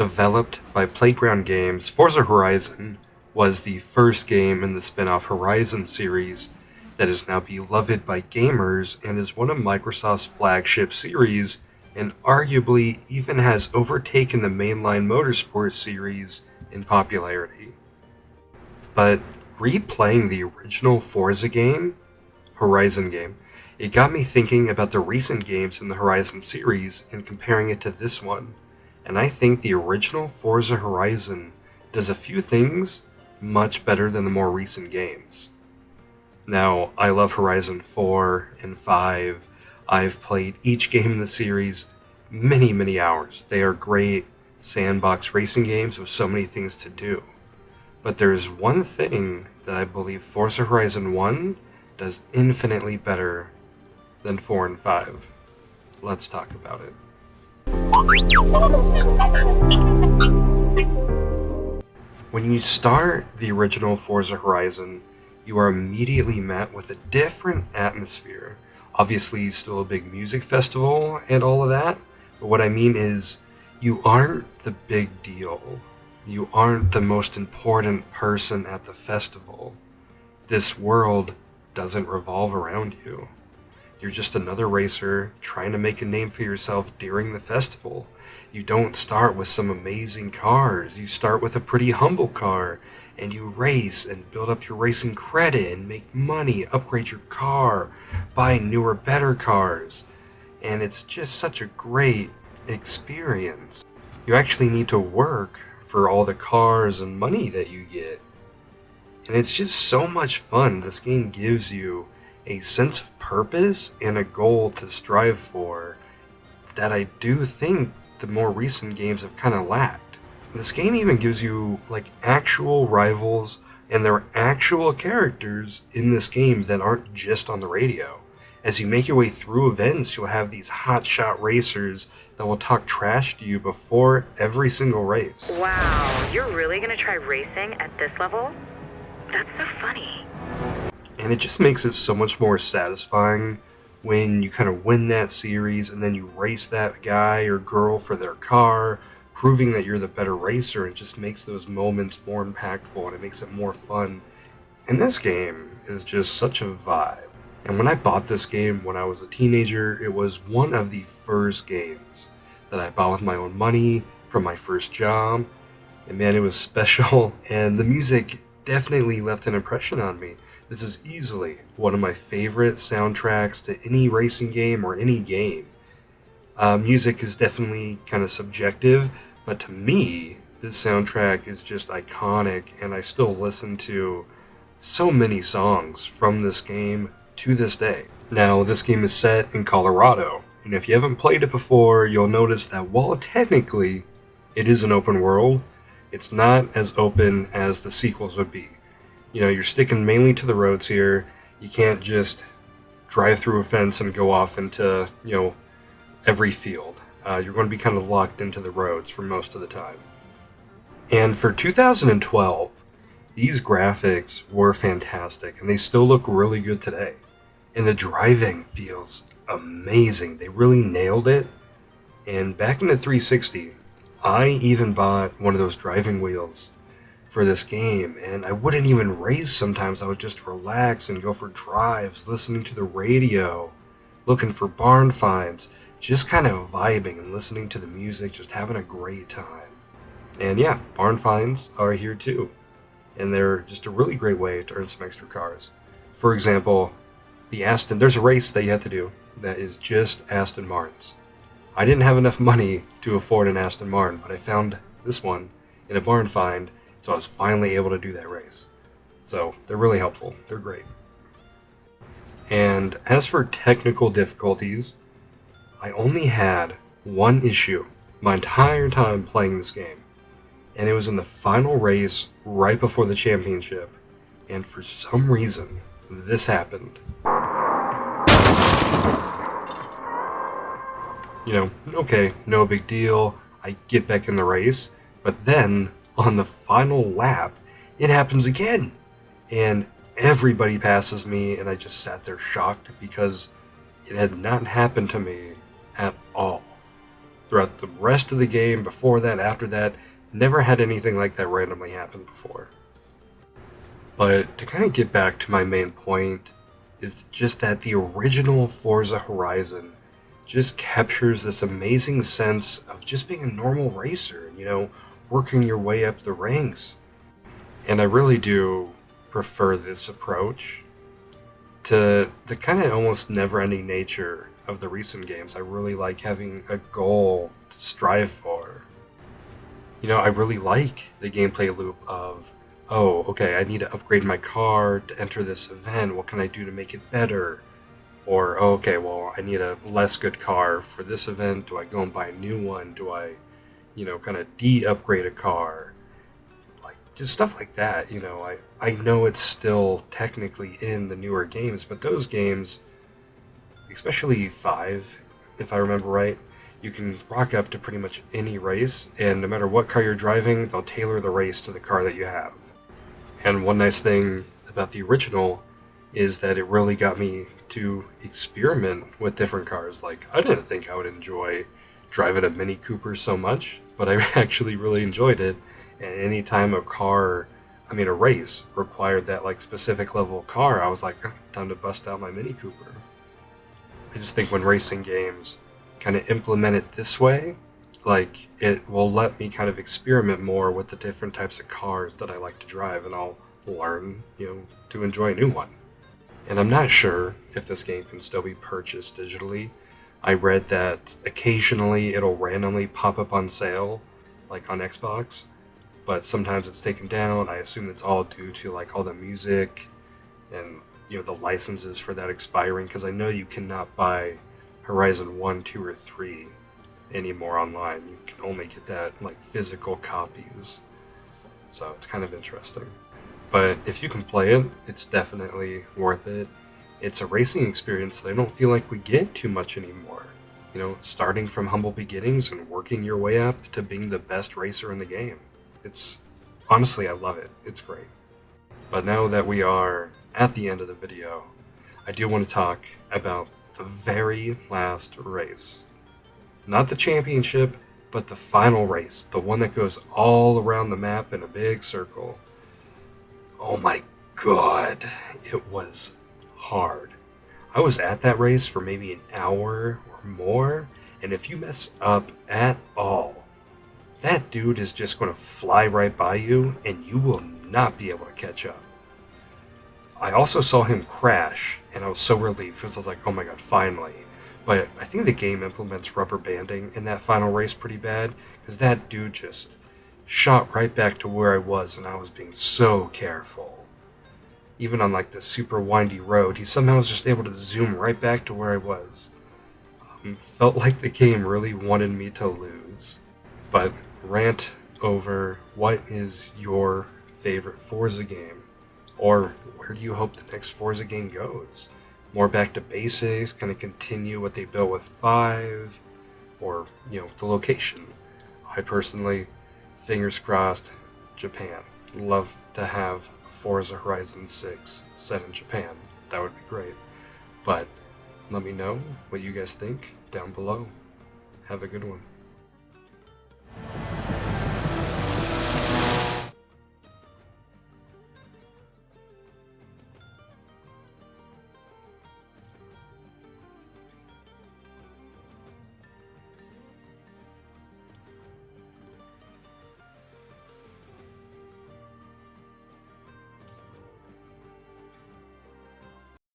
Developed by Playground Games, Forza Horizon was the first game in the spin-off Horizon series that is now beloved by gamers and is one of Microsoft's flagship series, and arguably even has overtaken the mainline motorsport series in popularity. But replaying the original Forza game, Horizon game, it got me thinking about the recent games in the Horizon series and comparing it to this one. And I think the original Forza Horizon does a few things much better than the more recent games. Now, I love Horizon 4 and 5. I've played each game in the series many hours. They are great sandbox racing games with so many things to do. But there's one thing that I believe Forza Horizon 1 does infinitely better than 4 and 5. Let's talk about it. When you start the original Forza Horizon, you are immediately met with a different atmosphere. Obviously, still a big music festival and all of that, but what I mean is, you aren't the big deal. You aren't the most important person at the festival. This world doesn't revolve around you. You're just another racer trying to make a name for yourself during the festival. You don't start with some amazing cars. You start with a pretty humble car, and you race and build up your racing credit and make money, upgrade your car, buy newer, better cars. And it's just such a great experience. You actually need to work for all the cars and money that you get. And it's just so much fun. This game gives you a sense of purpose and a goal to strive for that I do think the more recent games have kind of lacked. This game even gives you like actual rivals, and there are actual characters in this game that aren't just on the radio. As you make your way through events, you'll have these hotshot racers that will talk trash to you before every single race. Wow, you're really gonna try racing at this level? That's so funny. And it just makes it so much more satisfying when you kind of win that series and then you race that guy or girl for their car, proving that you're the better racer. It just makes those moments more impactful and it makes it more fun. And this game is just such a vibe. And when I bought this game when I was a teenager, it was one of the first games that I bought with my own money from my first job. And man, it was special, and the music definitely left an impression on me. This is easily one of my favorite soundtracks to any racing game or any game. Music is definitely kind of subjective, but to me, this soundtrack is just iconic, and I still listen to so many songs from this game to this day. Now, this game is set in Colorado, and if you haven't played it before, you'll notice that while technically it is an open world, it's not as open as the sequels would be. You know, you're sticking mainly to the roads here. You can't just drive through a fence and go off into, every field. You're going to be kind of locked into the roads for most of the time. And for 2012, these graphics were fantastic, and they still look really good today. And the driving feels amazing. They really nailed it. And back in the 360, I even bought one of those driving wheels for this game, and I wouldn't even race sometimes. I would just relax and go for drives, listening to the radio, looking for barn finds, just kind of vibing and listening to the music, just having a great time. And yeah, barn finds are here too, and they're just a really great way to earn some extra cars. For example, there's a race that you have to do that is just Aston Martins. I didn't have enough money to afford an Aston Martin, but I found this one in a barn find, so I was finally able to do that race. So they're really helpful. They're great. And as for technical difficulties, I only had one issue my entire time playing this game. And it was in the final race right before the championship. And for some reason, this happened. Okay, no big deal. I get back in the race. But then, on the final lap, it happens again. And everybody passes me, and I just sat there shocked because it had not happened to me at all. throughout the rest of the game, before that, after that, never had anything like that randomly happen before. But to kind of get back to my main point, is just that the original Forza Horizon just captures this amazing sense of just being a normal racer, working your way up the ranks. And I really do prefer this approach to the kind of almost never-ending nature of the recent games. I really like having a goal to strive for. I really like the gameplay loop of, oh, okay, I need to upgrade my car to enter this event. What can I do to make it better? Or, oh, okay, well, I need a less good car for this event. Do I go and buy a new one? Do I, kind of de-upgrade a car? Like, just stuff like that, I know it's still technically in the newer games, but those games, especially 5, if I remember right, you can rock up to pretty much any race, and no matter what car you're driving, they'll tailor the race to the car that you have. And one nice thing about the original is that it really got me to experiment with different cars. Like, I didn't think I would enjoy driving a Mini Cooper so much, but I actually really enjoyed it. And anytime a race required that like specific level car, I was like, time to bust out my Mini Cooper. I just think when racing games kind of implement it this way, like, it will let me kind of experiment more with the different types of cars that I like to drive, and I'll learn, to enjoy a new one. And I'm not sure if this game can still be purchased digitally. I read that occasionally it'll randomly pop up on sale, like on Xbox, but sometimes it's taken down. I assume it's all due to like all the music and the licenses for that expiring, because I know you cannot buy Horizon 1, 2, or 3 anymore online. You can only get that like physical copies. So it's kind of interesting. But if you can play it, it's definitely worth it. It's a racing experience that I don't feel like we get too much anymore. Starting from humble beginnings and working your way up to being the best racer in the game. It's honestly, I love it. It's great. But now that we are at the end of the video, I do want to talk about the very last race. Not the championship, but the final race, the one that goes all around the map in a big circle. Oh my god, it was hard. I was at that race for maybe an hour or more, and if you mess up at all, that dude is just going to fly right by you, and you will not be able to catch up. I also saw him crash, and I was so relieved because I was like, oh my god, finally. But I think the game implements rubber banding in that final race pretty bad, because that dude just shot right back to where I was, and I was being so careful. Even on like the super windy road, he somehow was just able to zoom right back to where I was. Felt like the game really wanted me to lose. But rant over, what is your favorite Forza game? Or where do you hope the next Forza game goes? More back to basics, kind of continue what they built with 5, or, the location. I personally, fingers crossed, Japan. Love to have Forza Horizon 6 set in Japan. That would be great. But let me know what you guys think down below. Have a good one.